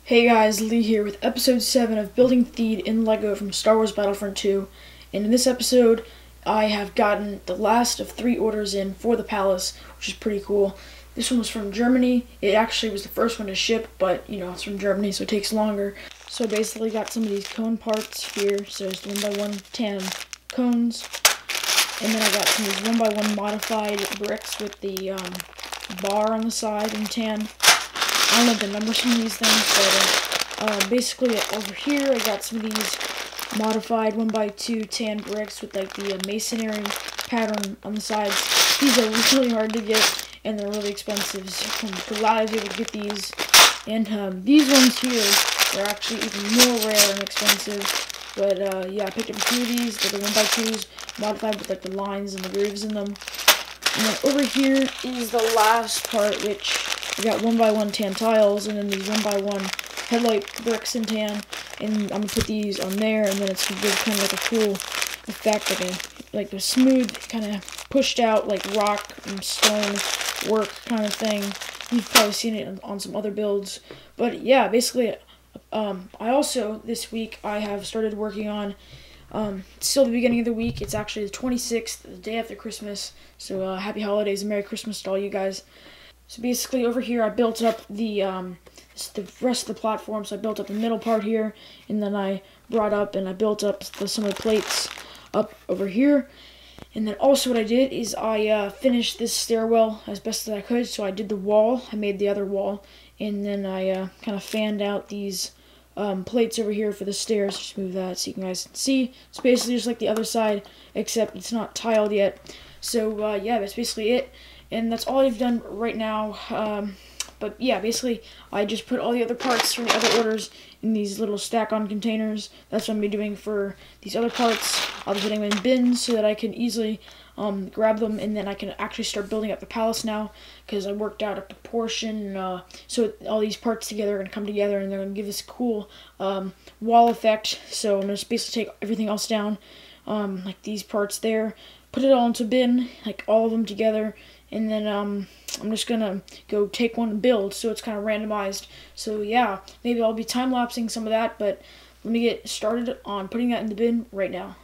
Hey guys, Lee here with episode 7 of Building Theed in LEGO from Star Wars Battlefront 2. And in this episode, I have gotten the last of 3 orders in for the palace, which is pretty cool. This one was from Germany. It actually was the first one to ship, but you know, it's from Germany, so it takes longer. So I basically got some of these cone parts here. So there's 1x1 tan cones. And then I got some of these 1x1 modified bricks with the bar on the side in tan. I don't know the numbers from these things, but basically over here I got some of these modified 1x2 tan bricks with like the masonry pattern on the sides. These are really hard to get and they're really expensive, so I'm glad I was able to get these. And these ones here are actually even more rare and expensive. But yeah, I picked up a few of these. They're the 1x2s modified with like the lines and the grooves in them. And then over here is the last part, which I got 1x1 tan tiles, and then these 1x1 headlight bricks in tan, and I'm gonna put these on there, and then it's gonna give kind of like a cool effect, like a smooth, kind of pushed out, like rock and stone work kind of thing. You've probably seen it on some other builds, but yeah, basically, I also this week I have started working on. Still the beginning of the week. It's actually the 26th, the day after Christmas. So happy holidays and Merry Christmas to all you guys. So basically over here I built up the rest of the platform. So I built up the middle part here, and then I brought up and I built up some of the plates up over here. And then also what I did is I finished this stairwell as best as I could. So I did the wall, I made the other wall, and then I kind of fanned out these plates over here for the stairs. Just move that so you guys can see. It's basically just like the other side, except it's not tiled yet. So yeah, that's basically it. And that's all I've done right now. But yeah, basically, I just put all the other parts from the other orders in these little stack-on containers. That's what I'm going to be doing for these other parts. I'll be putting them in bins so that I can easily grab them, and then I can actually start building up the palace now, because I worked out a proportion, so all these parts together are going to come together, and they're going to give this cool wall effect. So I'm going to basically take everything else down, like these parts there, put it all into a bin, like all of them together, and then I'm just gonna go take one and build, so it's kind of randomized. So yeah, maybe I'll be time-lapsing some of that, but let me get started on putting that in the bin right now.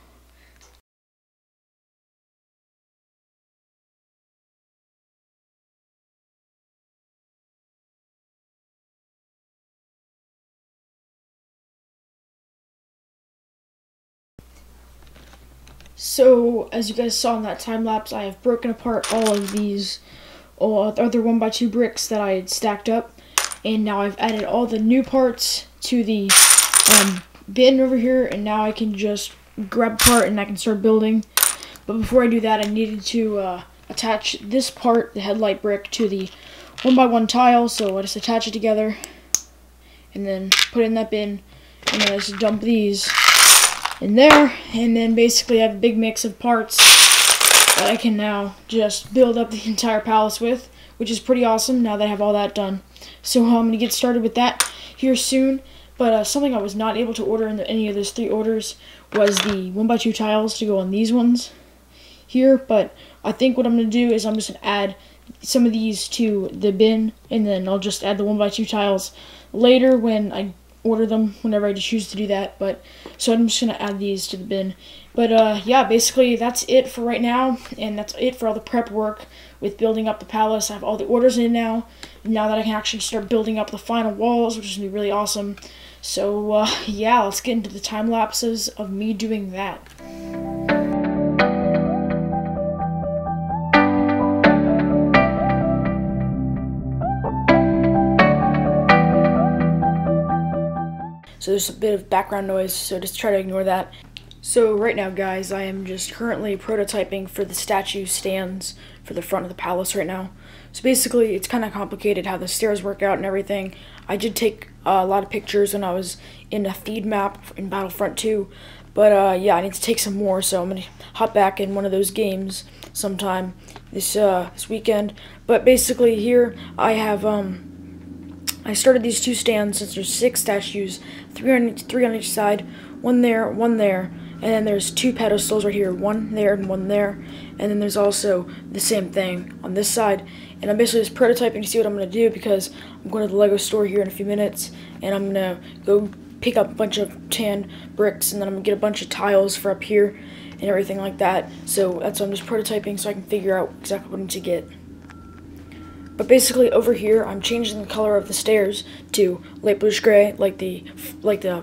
So, as you guys saw in that time-lapse, I have broken apart all of these other 1x2 bricks that I had stacked up, and now I've added all the new parts to the bin over here, and now I can just grab a part and I can start building. But before I do that, I needed to attach this part, the headlight brick, to the 1x1 tile, so I just attach it together, and then put it in that bin, and then I just dump these in there, and then basically I have a big mix of parts that I can now just build up the entire palace with, which is pretty awesome now that I have all that done. So I'm going to get started with that here soon. But something I was not able to order in any of those 3 orders was the 1x2 tiles to go on these ones here. But I think what I'm going to do is I'm just going to add some of these to the bin, and then I'll just add the 1x2 tiles later when I order them, whenever I choose to do that. But so I'm just gonna add these to the bin. But yeah, basically that's it for right now, and that's it for all the prep work with building up the palace. I have all the orders in now that I can actually start building up the final walls, which is gonna be really awesome. So yeah, let's get into the time lapses of me doing that. So there's a bit of background noise, so just try to ignore that. So right now, guys, I am just currently prototyping for the statue stands for the front of the palace right now. So basically, it's kind of complicated how the stairs work out and everything. I did take a lot of pictures when I was in a feed map in Battlefront 2, but yeah, I need to take some more, so I'm going to hop back in one of those games sometime this weekend. But basically here, I have I started these 2 stands since there's 6 statues, 3 on each side, one there, and then there's 2 pedestals right here, one there and one there, and then there's also the same thing on this side, and I'm basically just prototyping to see what I'm going to do because I'm going to the Lego store here in a few minutes, and I'm going to go pick up a bunch of tan bricks, and then I'm going to get a bunch of tiles for up here and everything like that. So that's why I'm just prototyping so I can figure out exactly what I need to get. But basically over here, I'm changing the color of the stairs to light bluish gray, like the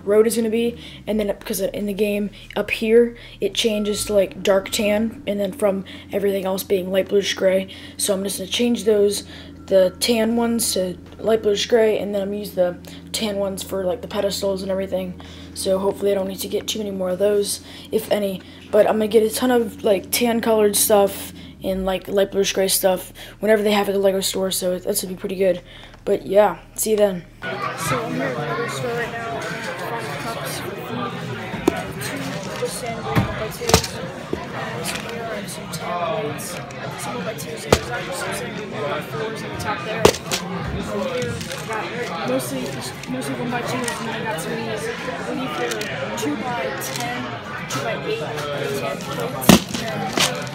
road is going to be, and then because in the game up here it changes to like dark tan, and then from everything else being light bluish gray. So I'm just going to change the tan ones to light bluish gray, and then I'm use the tan ones for like the pedestals and everything. So hopefully I don't need to get too many more of those, if any. But I'm gonna get a ton of like tan colored stuff and like light bluish gray stuff whenever they have it at the Lego store, so that's gonna be pretty good. But yeah, see you then. So I'm here at the Lego store right now. I'm trying to find the cups for food. Two sand green 1x2s. Some here are some tan plates. Some 1x2s. There's actually some sand green 1x4s at the top there. Over here, I got mostly 1x2s, and then I got some of these. I believe they're 2x10, 2x8, 10 plates. And I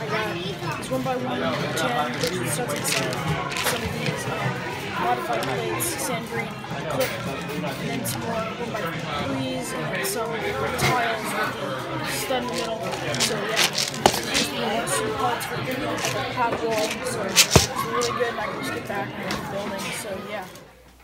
got this 1x1, 10, which starts inside. Some of these modified plates, sand green, clip, and then some more 1x3s, and some tiles with the stud in the middle. So yeah, some parts for the pad wall, so it's really good, and I can just get back and keep building, so yeah.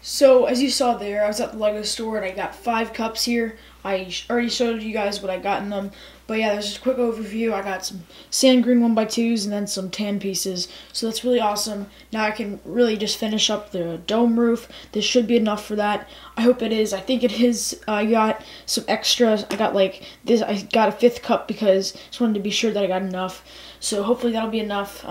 So as you saw there, I was at the Lego store and I got 5 cups here. I already showed you guys what I got in them. But yeah, there's just a quick overview. I got some sand green 1x2s and then some tan pieces. So that's really awesome. Now I can really just finish up the dome roof. This should be enough for that. I hope it is. I think it is. I got some extras. I got like this. I got a 5th cup because I just wanted to be sure that I got enough. So hopefully that'll be enough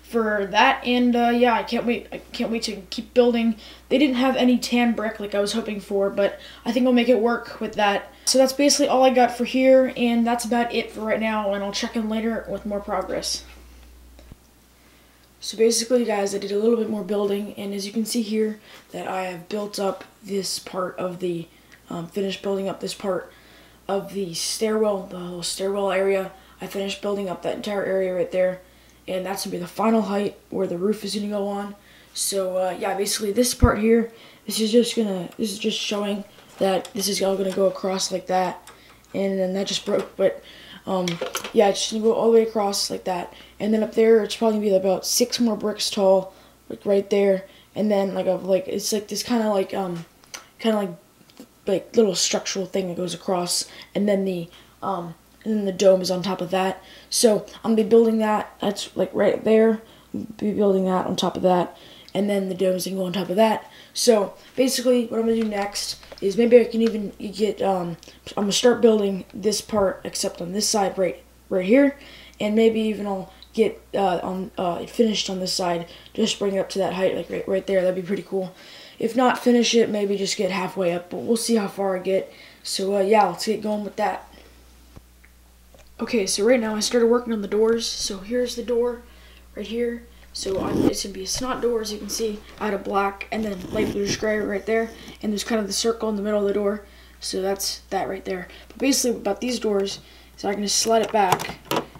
for that. And yeah, I can't wait. I can't wait to keep building. They didn't have any tan brick like I was hoping for, but I think I'll make it work with that. So that's basically all I got for here, and that's about it for right now, and I'll check in later with more progress. So basically, guys, I did a little bit more building, and as you can see here, that I have built up this part of the, finished building up this part of the stairwell, the whole stairwell area. I finished building up that entire area right there, and that's going to be the final height where the roof is going to go on. So yeah, basically this part here, this is just showing that this is all going to go across like that, and then that just broke, but yeah, it's just going to go all the way across like that, and then up there it's probably going to be about 6 more bricks tall, like right there, and then like it's like this kind of like little structural thing that goes across, and then the dome is on top of that. So I'm going to be building that. That's like right there. Be building that on top of that, and then the dome is going to go on top of that. So basically what I'm going to do next is maybe I can even get, I'm going to start building this part except on this side right here, and maybe even I'll get it finished on this side, just bring it up to that height, like right there. That'd be pretty cool. If not finish it, maybe just get halfway up, but we'll see how far I get. So yeah, let's get going with that. Okay, so right now I started working on the doors. So here's the door right here. So it's going to be a snot door, as you can see, out of black, and then light bluish gray right there. And there's kind of the circle in the middle of the door. So that's that right there. But basically about these doors, so I can just slide it back,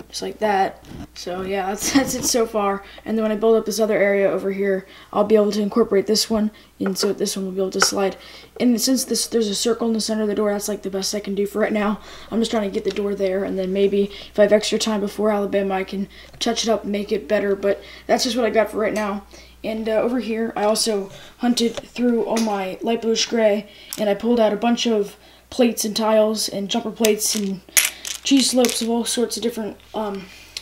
just like that. So yeah, that's it so far. And then when I build up this other area over here, I'll be able to incorporate this one, and so this one will be able to slide. And since there's a circle in the center of the door, that's like the best I can do for right now. I'm just trying to get the door there, and then maybe if I have extra time before Alabama, I can touch it up and make it better. But that's just what I got for right now. And over here, I also hunted through all my light bluish gray, and I pulled out a bunch of plates and tiles and jumper plates and cheese slopes of all sorts of different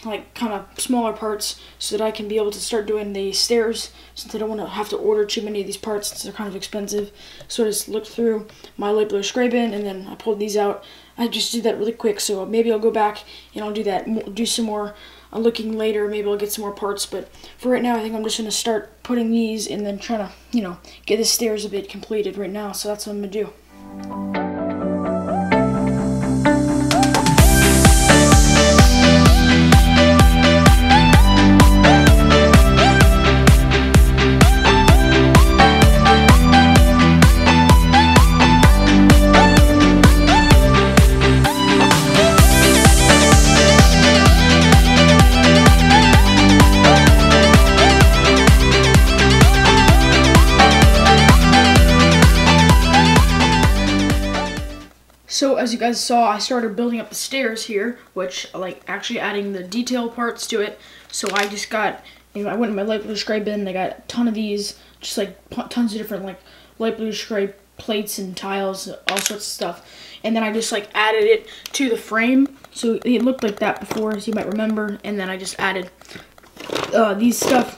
like kind of smaller parts, so that I can be able to start doing the stairs, since I don't want to have to order too many of these parts since they're kind of expensive. So I just looked through my light bluish gray bin, and then I pulled these out. I just did that really quick, so maybe I'll go back and I'll do that, do some more looking later. Maybe I'll get some more parts, but for right now I think I'm just going to start putting these and then trying to, you know, get the stairs a bit completed right now. So that's what I'm going to do. So as you guys saw, I started building up the stairs here, which like actually adding the detail parts to it. So I just got, I went in my light blue spray bin. I got a ton of these, just like tons of different like light blue spray plates and tiles, all sorts of stuff. And then I just like added it to the frame, so it looked like that before, as you might remember. And then I just added these stuff,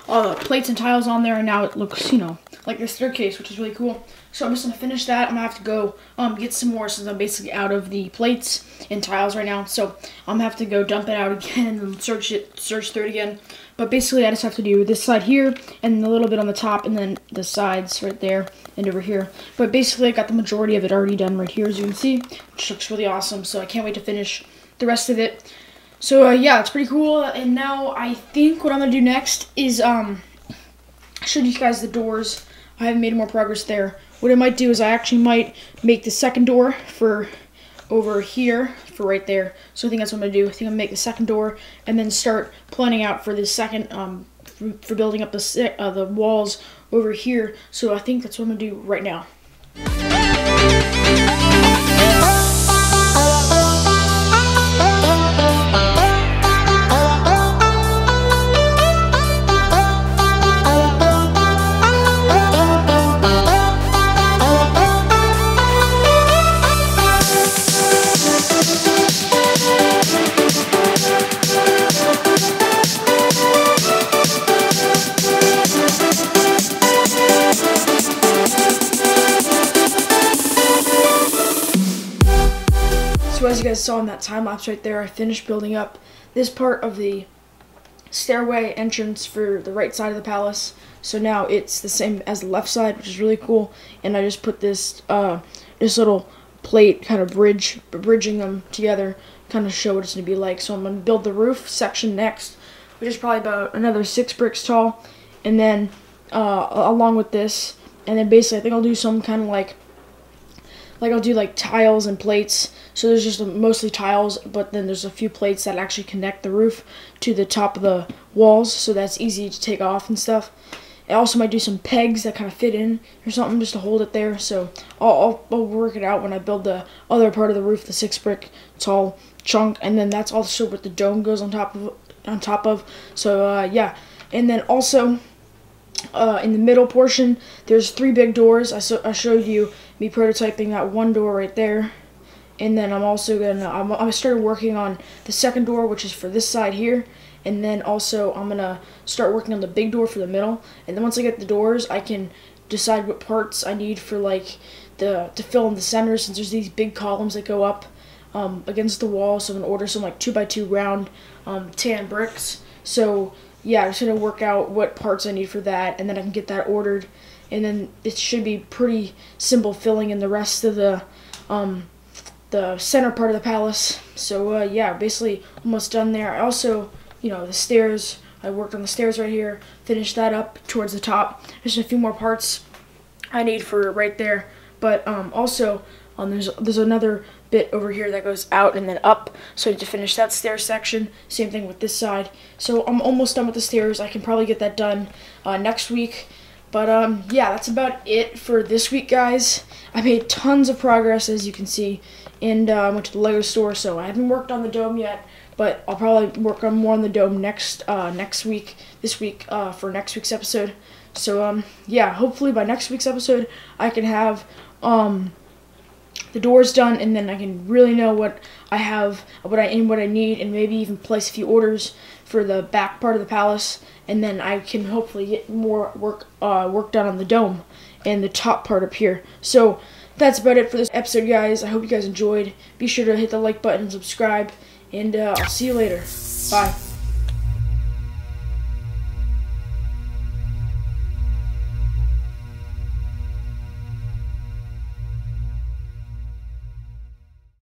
all the plates and tiles on there, and now it looks, like a staircase, which is really cool. So I'm just gonna finish that. I'm gonna have to go get some more since I'm basically out of the plates and tiles right now. So I'm gonna have to go dump it out again and search through it again. But basically I just have to do this side here and a little bit on the top and then the sides right there and over here. But basically I got the majority of it already done right here, as you can see, which looks really awesome. So I can't wait to finish the rest of it. So yeah, it's pretty cool. And now I think what I'm gonna do next is I showed you guys the doors. I haven't made more progress there. What I might do is I actually might make the second door for over here, for right there. So I think that's what I'm gonna do. I think I'm gonna make the second door and then start planning out for the second, for building up the walls over here. So I think that's what I'm gonna do right now. So as you guys saw in that time lapse right there, I finished building up this part of the stairway entrance for the right side of the palace. So now it's the same as the left side, which is really cool. And I just put this this little plate kind of bridging them together, kind of show what it's gonna be like. So I'm gonna build the roof section next, which is probably about another 6 bricks tall, and then along with this, and then basically I think I'll do some kind of like I'll do like tiles and plates. So there's just mostly tiles, but then there's a few plates that actually connect the roof to the top of the walls, so that's easy to take off and stuff. I also might do some pegs that kind of fit in or something just to hold it there. So I'll work it out when I build the other part of the roof, the 6 brick tall chunk, and then that's also what the dome goes on top of. So yeah, and then also in the middle portion, there's 3 big doors. I showed you me prototyping that one door right there, and then I'm also gonna I started working on the second door, which is for this side here, and then also I'm gonna start working on the big door for the middle. And then once I get the doors, I can decide what parts I need for like to fill in the center, since there's these big columns that go up against the wall. So I'm gonna order some like 2x2 round tan bricks. So yeah, I'm just gonna work out what parts I need for that, and then I can get that ordered, and then it should be pretty simple filling in the rest of the center part of the palace. So yeah, basically almost done there. I also, the stairs, I worked on the stairs right here, finished that up towards the top. There's a few more parts I need for right there, but also there's another bit over here that goes out and then up, so I need to finish that stair section. Same thing with this side. So I'm almost done with the stairs. I can probably get that done next week. But yeah, that's about it for this week, guys. I made tons of progress, as you can see, and I went to the Lego store, so I haven't worked on the dome yet, but I'll probably work on more on the dome this week for next week's episode. So yeah, hopefully by next week's episode I can have the doors done, and then I can really know what I have, what I need, and maybe even place a few orders for the back part of the palace, and then I can hopefully get more work done on the dome and the top part up here. So that's about it for this episode, guys. I hope you guys enjoyed. Be sure to hit the like button and subscribe, and I'll see you later. Bye.